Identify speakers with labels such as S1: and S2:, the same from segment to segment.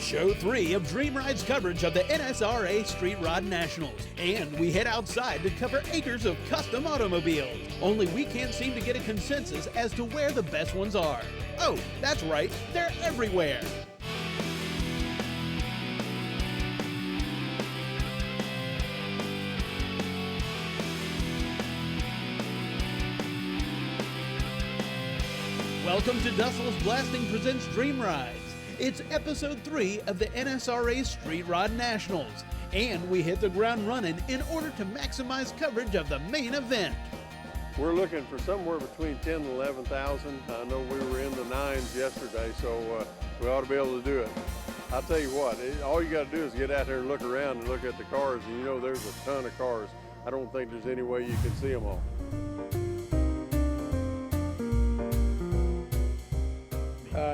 S1: Show 3 of Dream Ride's coverage of the NSRA Street Rod Nationals. And we head outside to cover acres of custom automobiles. Only we can't seem to get a consensus as to where the best ones are. Oh, that's right, they're everywhere. Welcome to Dussel's Blasting Presents Dream Rides. It's episode 3 of the NSRA Street Rod Nationals, and we hit the ground running in order to maximize coverage of the main event.
S2: We're looking for somewhere between 10 and 11,000. I know we were in the 9s yesterday, so we ought to be able to do it. I'll tell you what, all you got to do is get out there and look around and look at the cars, and you know there's a ton of cars. I don't think there's any way you can see them all.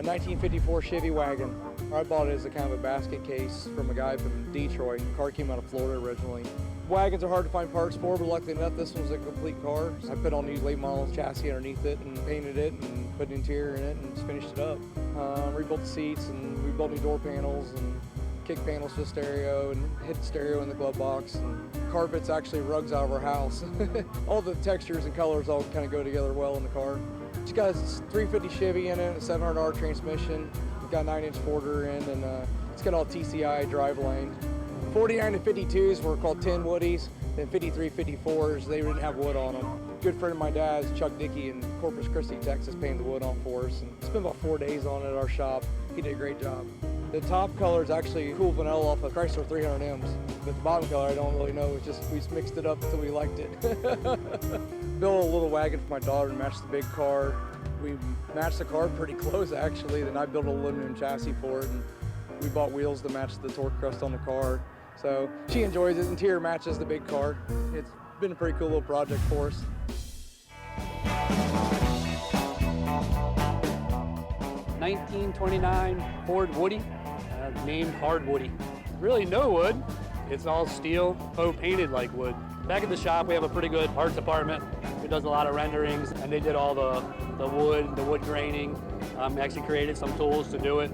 S3: 1954 Chevy wagon. I bought it as a kind of a basket case from a guy from Detroit. The car came out of Florida originally. Wagons are hard to find parts for, but luckily enough, this one's a complete car. I put on these late model chassis underneath it and painted it and put an interior in it and just finished it up. Rebuilt the seats and rebuilt new door panels and kick panels for the stereo and hid the stereo in the glove box. And carpets, actually rugs out of our house. All the textures and colors all kind of go together well in the car. It's got a 350 Chevy in it, a 700R transmission. It's got a 9-inch quarter in, and it's got all TCI drive lane. 49 and 52s were called 10 Woodies, and 53, 54s, they didn't have wood on them. Good friend of my dad's, Chuck Dickey in Corpus Christi, Texas, painted the wood on for us. And spent about 4 days on it at our shop. He did a great job. The top color is actually cool vanilla off of Chrysler 300Ms. But the bottom color, I don't really know. It's just we just mixed it up until we liked it. Built a little wagon for my daughter to match the big car. We matched the car pretty close, actually. Then I built an aluminum chassis for it, and we bought wheels to match the torque crust on the car. So she enjoys it. Interior matches the big car. It's been a pretty cool little project for us.
S4: '29 Ford Woody, named Hard Woody. Really no wood. It's all steel, faux painted like wood. Back at the shop, we have a pretty good art department who does a lot of renderings, and they did all the wood graining. Actually created some tools to do it.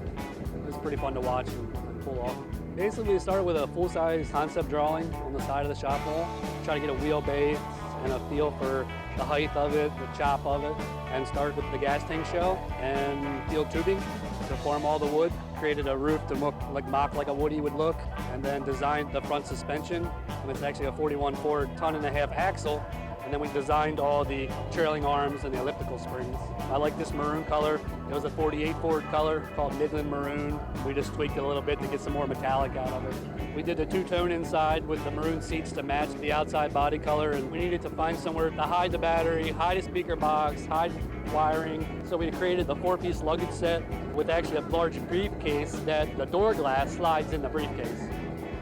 S4: It's pretty fun to watch and pull off. Basically, we started with a full-size concept drawing on the side of the shop wall. Try to get a wheelbase and a feel for the height of it, the chop of it, and started with the gas tank shell and steel tubing to form all the wood. Created a roof to mock like a Woody would look, and then designed the front suspension. And it's actually a 41 Ford 1.5-ton axle. And then we designed all the trailing arms and the elliptical springs. I like this maroon color. It was a 48 Ford color called Midland Maroon. We just tweaked it a little bit to get some more metallic out of it. We did a two-tone inside with the maroon seats to match the outside body color, and we needed to find somewhere to hide the battery, hide a speaker box, hide wiring. So we created the 4-piece luggage set with actually a large briefcase that the door glass slides in the briefcase.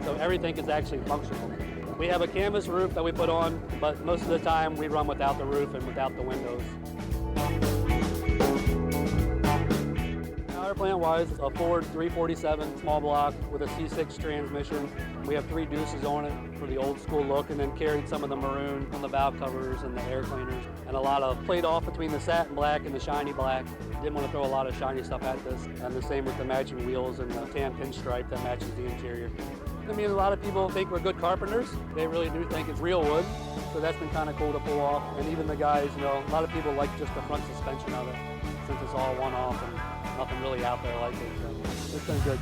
S4: So everything is actually functional. We have a canvas roof that we put on, but most of the time we run without the roof and without the windows. Power plant-wise, a Ford 347 small block with a C6 transmission. We have 3 deuces on it for the old school look, and then carried some of the maroon on the valve covers and the air cleaners, and a lot of played off between the satin black and the shiny black. Didn't want to throw a lot of shiny stuff at this, and the same with the matching wheels and the tan pinstripe that matches the interior. I mean, a lot of people think we're good carpenters. They really do think it's real wood, so that's been kind of cool to pull off. And even the guys, you know, a lot of people like just the front suspension of it, since it's all one-off and nothing really out there like it. So it's been good.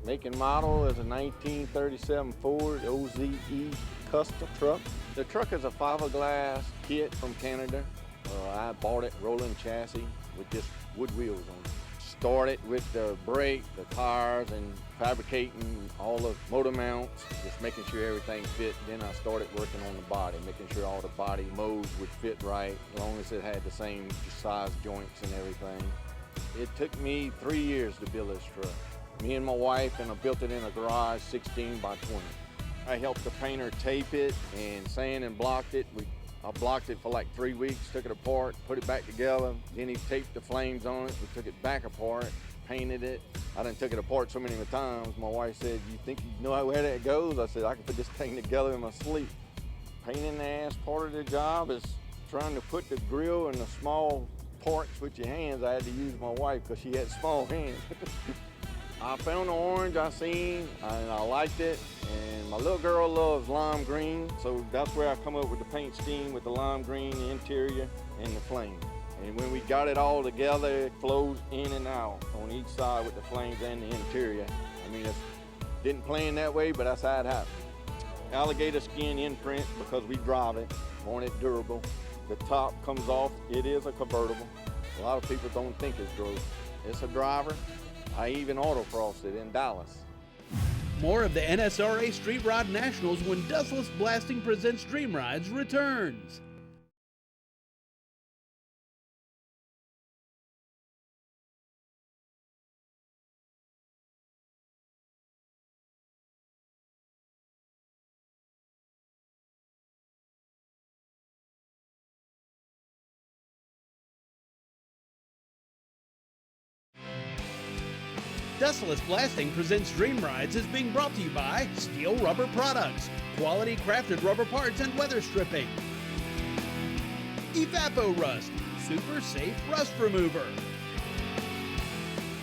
S5: Make and model is a 1937 Ford OZE custom truck. The truck is a fiberglass kit from Canada. I bought it rolling chassis with just wood wheels on it. Started with the brake, the tires, and fabricating all the motor mounts, just making sure everything fit. Then I started working on the body, making sure all the body molds would fit right, as long as it had the same size joints and everything. It took me 3 years to build this truck. Me and my wife, and I built it in a garage 16 by 20. I helped the painter tape it and sand and blocked it. I blocked it for like 3 weeks, took it apart, put it back together. Then he taped the flames on it. We took it back apart, painted it. I done took it apart so many times. My wife said, "You think you know where that goes?" I said, "I can put this thing together in my sleep." Painting the ass part of the job is trying to put the grill in a small parts with your hands, I had to use my wife because she had small hands. I found the orange I seen, and I liked it, and my little girl loves lime green, so that's where I come up with the paint scheme with the lime green, the interior, and the flame. And when we got it all together, it flows in and out on each side with the flames and the interior. I mean, it didn't plan that way, but that's how it happened. Alligator skin imprint because we drive it, want it durable. The top comes off, it is a convertible. A lot of people don't think it's drove. It's a driver. I even autocrossed it in Dallas.
S1: More of the NSRA Street Rod Nationals when Dustless Blasting presents Dream Rides returns. Dustless Blasting presents Dream Rides is being brought to you by Steel Rubber Products, quality crafted rubber parts and weather stripping. Evapo Rust, super safe rust remover.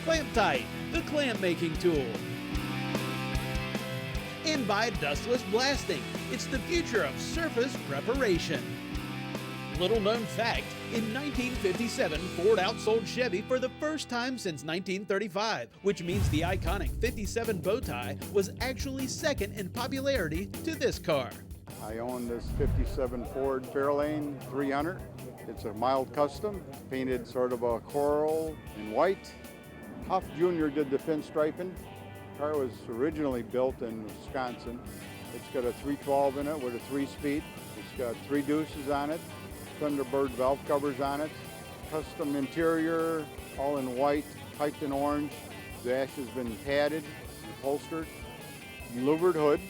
S1: Clamp Tight, the clamp making tool. And by Dustless Blasting, it's the future of surface preparation. Little known fact, in 1957, Ford outsold Chevy for the first time since 1935, which means the iconic 57 bow tie was actually second in popularity to this car.
S6: I own this 57 Ford Fairlane 300. It's a mild custom, painted sort of a coral and white. Huff Jr. did the pinstriping. The car was originally built in Wisconsin. It's got a 312 in it with a 3-speed. It's got 3 deuces on it. Thunderbird valve covers on it. Custom interior, all in white, piped in orange. The dash has been padded, upholstered. Louvered hood.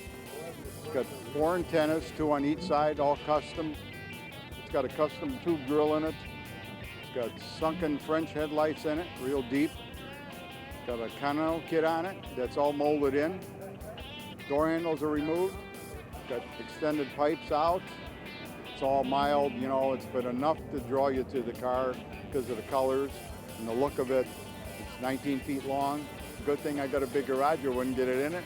S6: It's got 4 antennas, 2 on each side, all custom. It's got a custom tube grill in it. It's got sunken French headlights in it, real deep. It's got a Continental kit on it that's all molded in. Door handles are removed. It's got extended pipes out. It's all mild, you know, it's been enough to draw you to the car because of the colors and the look of it. It's 19 feet long. Good thing I got a big garage, I wouldn't get it in it.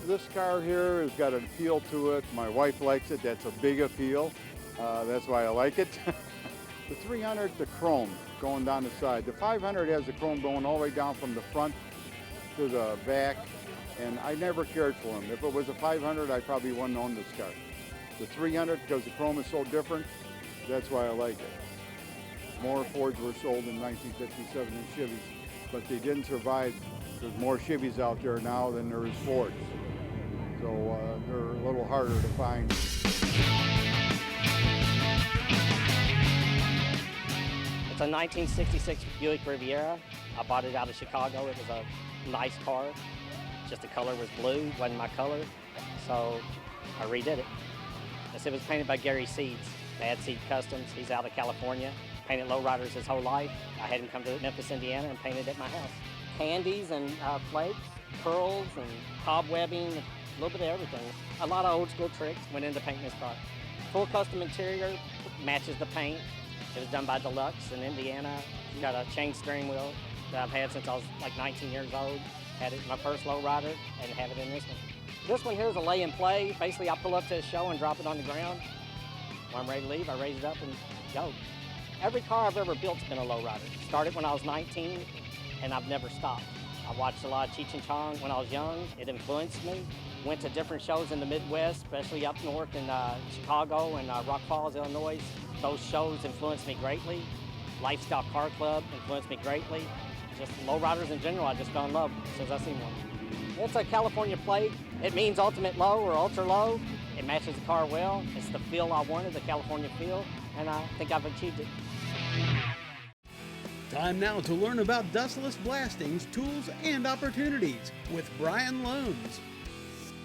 S6: This car here has got a feel to it. My wife likes it. That's a big appeal. That's why I like it. The 300, the chrome going down the side. The 500 has the chrome going all the way down from the front to the back, and I never cared for them. If it was a 500, I probably wouldn't own this car. The 300, because the chrome is so different, that's why I like it. More Fords were sold in 1957 than Chevys, but they didn't survive. There's more Chevys out there now than there is Fords. So they're a little harder to find.
S7: It's a 1966 Buick Riviera. I bought it out of Chicago. It was a nice car. Just the color was blue, wasn't my color. So I redid it. It was painted by Gary Seeds, Bad Seed Customs. He's out of California. Painted lowriders his whole life. I had him come to Memphis, Indiana, and painted at my house. Candies and flakes, pearls and cobwebbing, a little bit of everything. A lot of old school tricks went into painting this car. Full custom interior, matches the paint. It was done by Deluxe in Indiana. Got a chain steering wheel that I've had since I was like 19 years old. Had it in my first lowrider and have it in this one. This one here is a lay and play. Basically, I pull up to a show and drop it on the ground. When I'm ready to leave, I raise it up and go. Every car I've ever built's been a lowrider. Started when I was 19, and I've never stopped. I watched a lot of Cheech and Chong when I was young. It influenced me. Went to different shows in the Midwest, especially up north in Chicago and Rock Falls, Illinois. Those shows influenced me greatly. Lifestyle Car Club influenced me greatly. Just lowriders in general, I just fell in love as soon as I seen one. It's a California plate. It means ultimate low or ultra low. It matches the car well. It's the feel I wanted, the California feel, and I think I've achieved it.
S1: Time now to learn about Dustless Blasting's tools and opportunities with Brian Loans.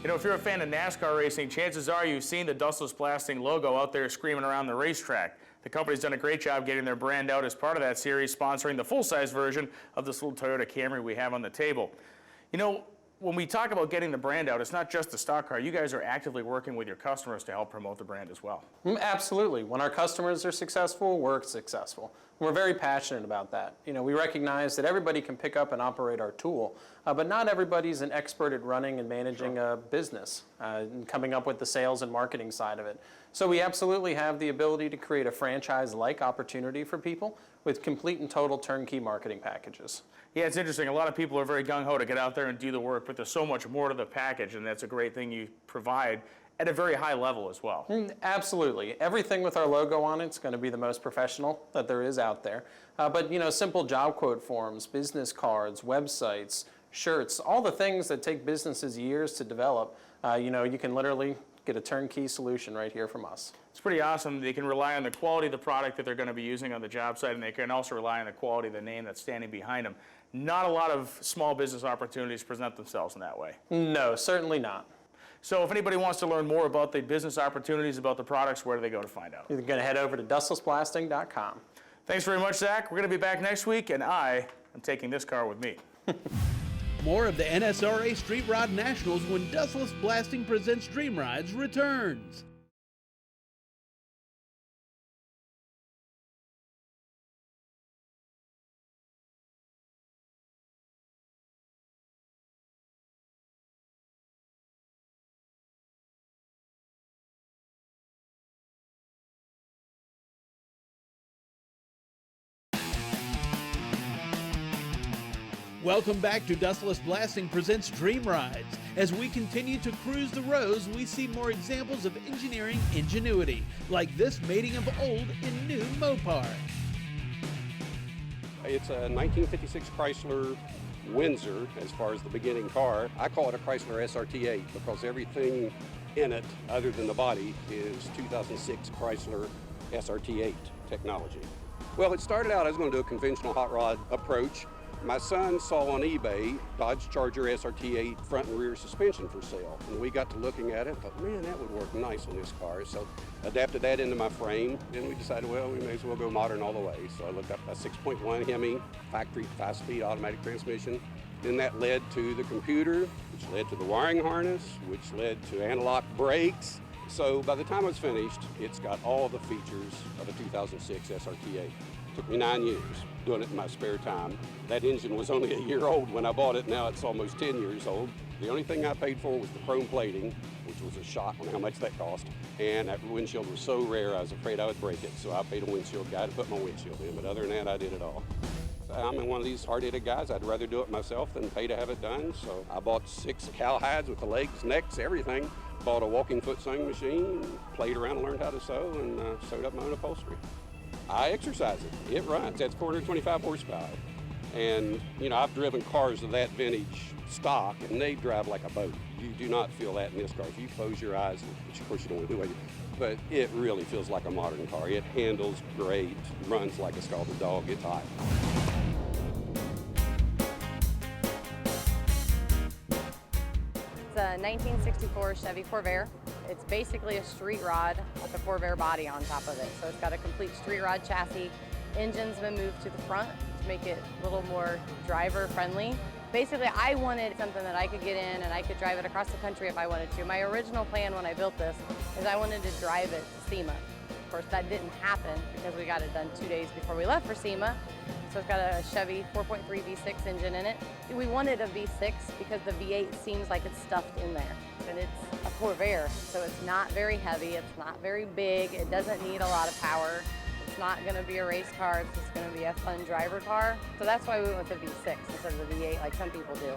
S8: You know, if you're a fan of NASCAR racing, chances are you've seen the Dustless Blasting logo out there screaming around the racetrack. The company's done a great job getting their brand out as part of that series, sponsoring the full-size version of this little Toyota Camry we have on the table. You know, When we talk about getting the brand out, it's not just the stock car. You guys are actively working with your customers to help promote the brand as well.
S9: Absolutely. When our customers are successful, we're successful. We're very passionate about that. You know, we recognize that everybody can pick up and operate our tool, but not everybody's an expert at running and managing a business and coming up with the sales and marketing side of it. So we absolutely have the ability to create a franchise-like opportunity for people with complete and total turnkey marketing packages.
S8: Yeah, it's interesting. A lot of people are very gung-ho to get out there and do the work, but there's so much more to the package, and that's a great thing you provide at a very high level as well.
S9: Absolutely. Everything with our logo on it's going to be the most professional that there is out there. But, you know, simple job quote forms, business cards, websites, shirts, all the things that take businesses years to develop, you know, you can literally get a turnkey solution right here from us.
S8: It's pretty awesome. They can rely on the quality of the product that they're going to be using on the job site, and they can also rely on the quality of the name that's standing behind them. Not a lot of small business opportunities present themselves in that way.
S9: No, certainly not.
S8: So if anybody wants to learn more about the business opportunities, about the products, where do they go to find out?
S9: You're going to head over to dustlessblasting.com.
S8: Thanks very much, Zach. We're going to be back next week, and I am taking this car with me.
S1: More of the NSRA Street Rod Nationals when Dustless Blasting presents Dream Rides returns. Welcome back to Dustless Blasting presents Dream Rides. As we continue to cruise the roads, we see more examples of engineering ingenuity, like this mating of old and new Mopar.
S10: It's a 1956 Chrysler Windsor as far as the beginning car. I call it a Chrysler SRT8 because everything in it other than the body is 2006 Chrysler SRT8 technology. Well, it started out, I was going to do a conventional hot rod approach. My son saw on eBay Dodge Charger SRT8 front and rear suspension for sale. And we got to looking at it and thought, man, that would work nice on this car. So adapted that into my frame. Then we decided, well, we may as well go modern all the way. So I looked up a 6.1 Hemi factory 5-speed automatic transmission. Then that led to the computer, which led to the wiring harness, which led to analog brakes. So by the time I was finished, it's got all the features of a 2006 SRT8. Took me 9 years doing it in my spare time. That engine was only a year old when I bought it. Now it's almost 10 years old. The only thing I paid for was the chrome plating, which was a shot on how much that cost. And that windshield was so rare, I was afraid I would break it. So I paid a windshield guy to put my windshield in. But other than that, I did it all. I'm one of these hard-headed guys. I'd rather do it myself than pay to have it done. So I bought 6 cowhides with the legs, necks, everything. Bought a walking foot sewing machine, played around and learned how to sew, and sewed up my own upholstery. I exercise it. It runs. That's 425 horsepower. And, you know, I've driven cars of that vintage stock, and they drive like a boat. You do not feel that in this car. If you close your eyes, which of course you don't want to do, but it really feels like a modern car. It handles great, runs like a scalded dog. It's hot.
S11: It's a 1964 Chevy Corvair. It's basically a street rod with a Corvair body on top of it. So it's got a complete street rod chassis. Engine's been moved to the front to make it a little more driver friendly. Basically, I wanted something that I could get in and I could drive it across the country if I wanted to. My original plan when I built this is I wanted to drive it to SEMA. Of course, that didn't happen because we got it done 2 days before we left for SEMA. So it's got a Chevy 4.3 V6 engine in it. We wanted a V6 because the V8 seems like it's stuffed in there. And it's a Corvair, so it's not very heavy, it's not very big, it doesn't need a lot of power. It's not gonna be a race car, it's just gonna be a fun driver car. So that's why we went with the V6 instead of the V8 like some people do.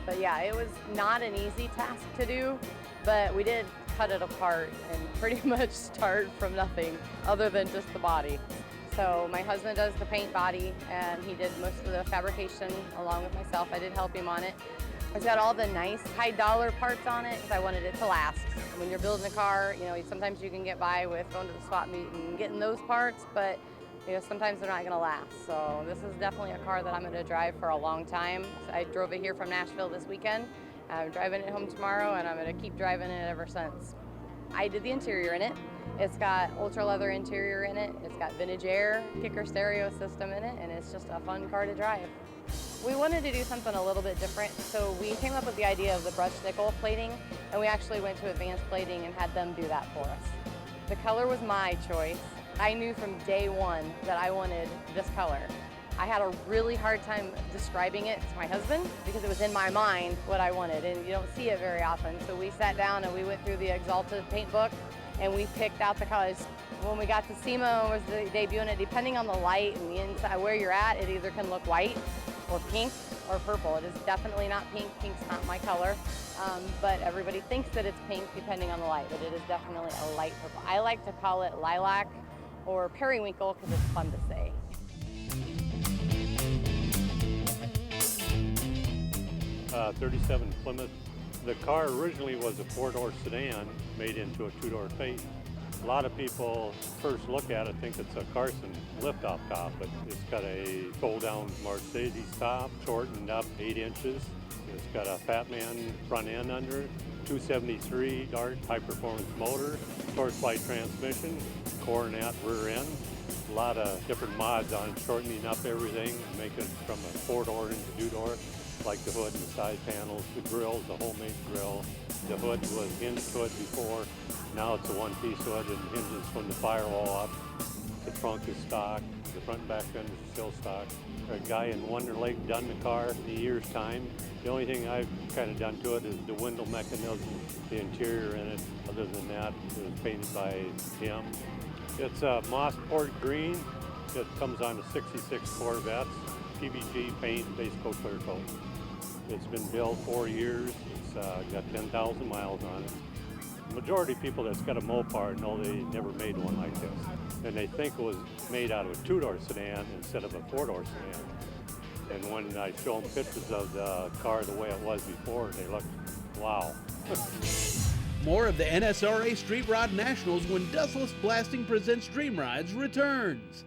S11: But yeah, it was not an easy task to do, but we did cut it apart and pretty much start from nothing other than just the body. So my husband does the paint body and he did most of the fabrication along with myself. I did help him on it. It's got all the nice high dollar parts on it because I wanted it to last. When you're building a car, you know, sometimes you can get by with going to the swap meet and getting those parts, but you know, sometimes they're not gonna last. So this is definitely a car that I'm gonna drive for a long time. I drove it here from Nashville this weekend. I'm driving it home tomorrow and I'm gonna keep driving it ever since. I did the interior in it. It's got ultra leather interior in it. It's got vintage air, kicker stereo system in it, and it's just a fun car to drive. We wanted to do something a little bit different, so we came up with the idea of the brushed nickel plating, and we actually went to Advanced Plating and had them do that for us. The color was my choice. I knew from day one that I wanted this color. I had a really hard time describing it to my husband because it was in my mind what I wanted, and you don't see it very often. So we sat down and we went through the Axalta paint book and we picked out the colors. When we got to SEMA and was debuting it, depending on the light and the inside where you're at, it either can look white or pink or purple. It is definitely not pink. Pink's not my color, but everybody thinks that it's pink depending on the light, but it is definitely a light purple. I like to call it lilac or periwinkle because it's fun to say.
S12: 37 Plymouth. The car originally was a 4-door sedan made into a 2-door Phaeton. A lot of people first look at it think it's a Carson lift-off top, but it's got a fold-down Mercedes top, shortened up 8 inches. It's got a Fatman front end under it, 273 Dart high-performance motor, Torque-Flight transmission, Coronet rear end. A lot of different mods on it, shortening up everything, making it from a 4-door into 2-door. Like the hood and the side panels, the grills, the homemade grill. The hood was hinged hood before. Now it's a one-piece hood and hinges from the firewall up. The trunk is stock. The front and back end is still stock. A guy in Wonder Lake done the car in a year's time. The only thing I've kind of done to it is the window mechanism, the interior in it. Other than that, it was painted by him. It's a Mossport green. It comes on the 66 Corvettes. PVG paint, base coat, clear coat. It's been built 4 years. It's got 10,000 miles on it. The majority of people that's got a Mopar know they never made one like this. And they think it was made out of a 2-door sedan instead of a 4-door sedan. And when I show them pictures of the car the way it was before, they look, wow.
S1: More of the NSRA Street Rod Nationals when Dustless Blasting presents Dream Rides returns.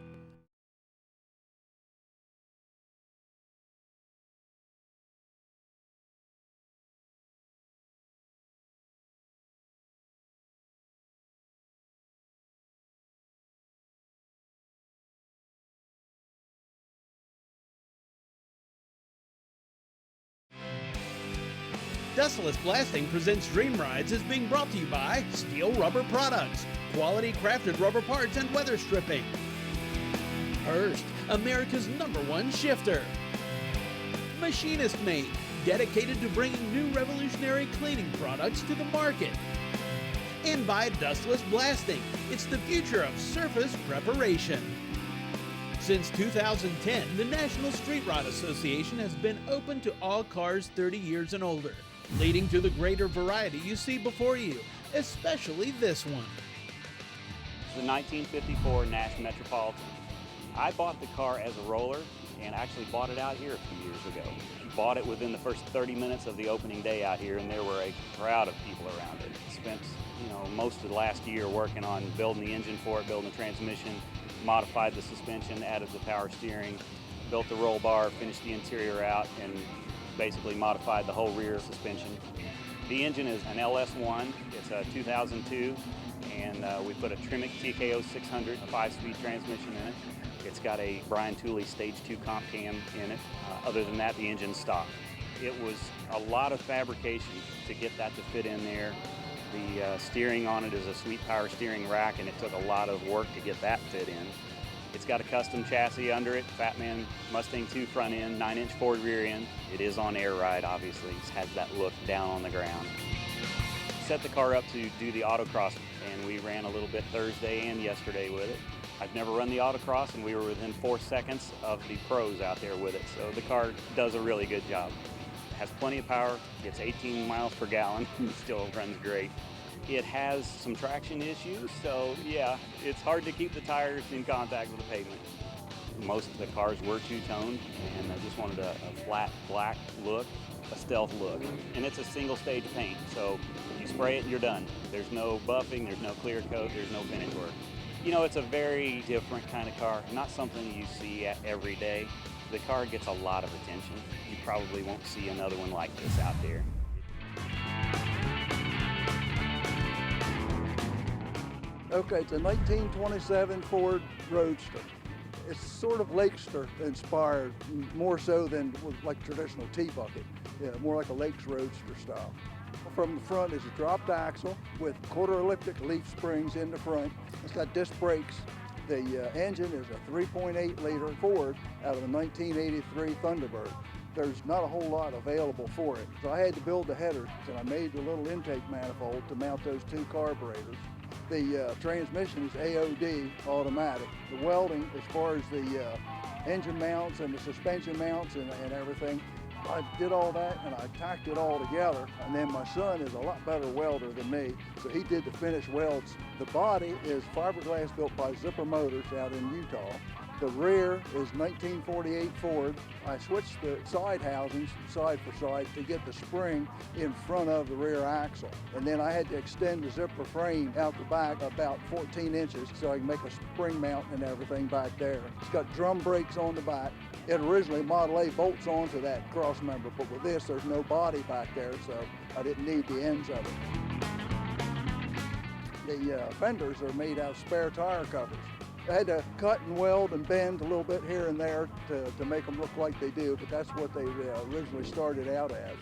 S1: Dustless Blasting presents Dream Rides is being brought to you by Steel Rubber Products, quality crafted rubber parts and weather stripping. Hurst, America's #1 shifter. Machinist Mate, dedicated to bringing new revolutionary cleaning products to the market. And by Dustless Blasting, it's the future of surface preparation. Since 2010, the National Street Rod Association has been open to all cars 30 years and older, leading to the greater variety you see before you, especially this one.
S13: It's the 1954 Nash Metropolitan. I bought the car as a roller and actually bought it out here a few years ago. Bought it within the first 30 minutes of the opening day out here, and there were a crowd of people around it. Spent, most of the last year working on building the engine for it, building the transmission, modified the suspension, added the power steering, built the roll bar, finished the interior out, and basically modified the whole rear suspension. The engine is an LS1. It's a 2002, and we put a Tremec TKO 600 5-speed transmission in it. It's got a Brian Tooley Stage 2 comp cam in it. Other than that, the engine's stock. It was a lot of fabrication to get that to fit in there. The steering on it is a Sweet Power steering rack, and it took a lot of work to get that fit in. It's got a custom chassis under it, Fatman Mustang 2 front end, 9-inch Ford rear end. It is on air ride, obviously. It has that look down on the ground. Set the car up to do the autocross, and we ran a little bit Thursday and yesterday with it. I've never run the autocross, and we were within 4 seconds of the pros out there with it, so the car does a really good job. It has plenty of power, gets 18 miles per gallon, still runs great. It has some traction issues, so yeah, it's hard to keep the tires in contact with the pavement. Most of the cars were two-toned, and I just wanted a flat black look, a stealth look. And it's a single stage paint, so you spray it and you're done. There's no buffing, there's no clear coat, there's no finish work. It's a very different kind of car, not something you see every day. The car gets a lot of attention. You probably won't see another one like this out there.
S14: Okay, it's a 1927 Ford Roadster. It's sort of Lakester inspired, more so than like traditional T-bucket. Yeah, more like a Lakes Roadster style. From the front is a dropped axle with quarter elliptic leaf springs in the front. It's got disc brakes. The engine is a 3.8 liter Ford out of a 1983 Thunderbird. There's not a whole lot available for it. So I had to build the headers, and I made the little intake manifold to mount those two carburetors. The transmission is AOD, automatic. The welding, as far as the engine mounts and the suspension mounts and everything, I did all that and I tacked it all together. And then my son is a lot better welder than me, so he did the finish welds. The body is fiberglass built by Zipper Motors out in Utah. The rear is 1948 Ford. I switched the side housings side for side to get the spring in front of the rear axle. And then I had to extend the zipper frame out the back about 14 inches so I can make a spring mount and everything back there. It's got drum brakes on the back. It originally Model A bolts onto that cross member, but with this there's no body back there, so I didn't need the ends of it. The fenders are made out of spare tire covers. I had to cut and weld and bend a little bit here and there to make them look like they do, but that's what they originally started out as.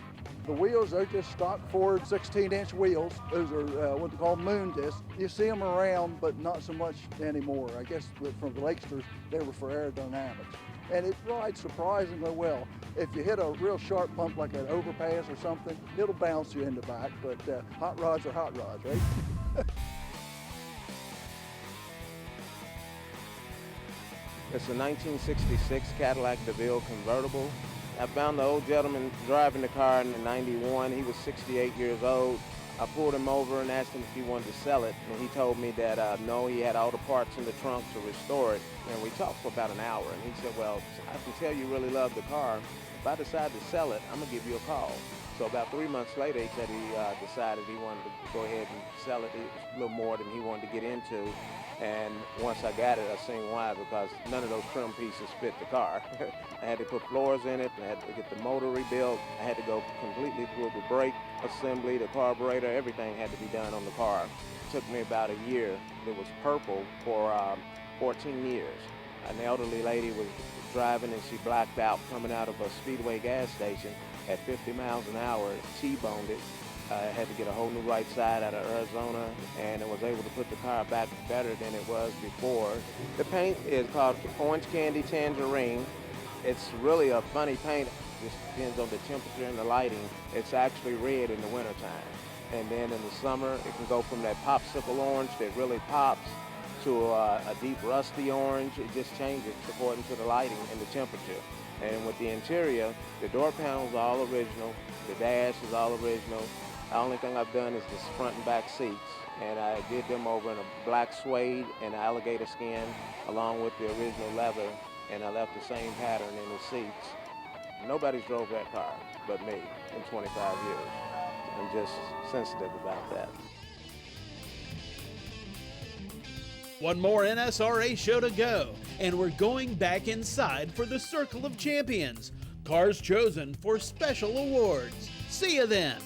S14: The wheels, they're just stock Ford 16-inch wheels. Those are what they call moon discs. You see them around, but not so much anymore. I guess from the Lakesters, they were for aerodynamics. And it rides surprisingly well. If you hit a real sharp bump like an overpass or something, it'll bounce you in the back, but hot rods are hot rods, right?
S15: It's a 1966 Cadillac DeVille convertible. I found the old gentleman driving the car in '91. He was 68 years old. I pulled him over and asked him if he wanted to sell it, and he told me that no, he had all the parts in the trunk to restore it. And we talked for about an hour, and he said, well, I can tell you really love the car. If I decide to sell it, I'm gonna give you a call. So about 3 months later, he said he decided he wanted to go ahead and sell it. It was a little more than he wanted to get into. And once I got it, I seen why, because none of those trim pieces fit the car. I had to put floors in it, I had to get the motor rebuilt, I had to go completely through the brake assembly, the carburetor, everything had to be done on the car. It took me about a year. It was purple for 14 years. An elderly lady was driving and she blacked out coming out of a Speedway gas station at 50 miles an hour, T-boned it. I had to get a whole new right side out of Arizona, and I was able to put the car back better than it was before. The paint is called Orange Candy Tangerine. It's really a funny paint. It just depends on the temperature and the lighting. It's actually red in the wintertime. And then in the summer, it can go from that popsicle orange that really pops to a deep rusty orange. It just changes according to the lighting and the temperature. And with the interior, the door panels are all original. The dash is all original. The only thing I've done is the front and back seats, and I did them over in a black suede and alligator skin along with the original leather, and I left the same pattern in the seats. Nobody's drove that car but me in 25 years. I'm just sensitive about that.
S1: One more NSRA show to go, and we're going back inside for the Circle of Champions. Cars chosen for special awards. See you then.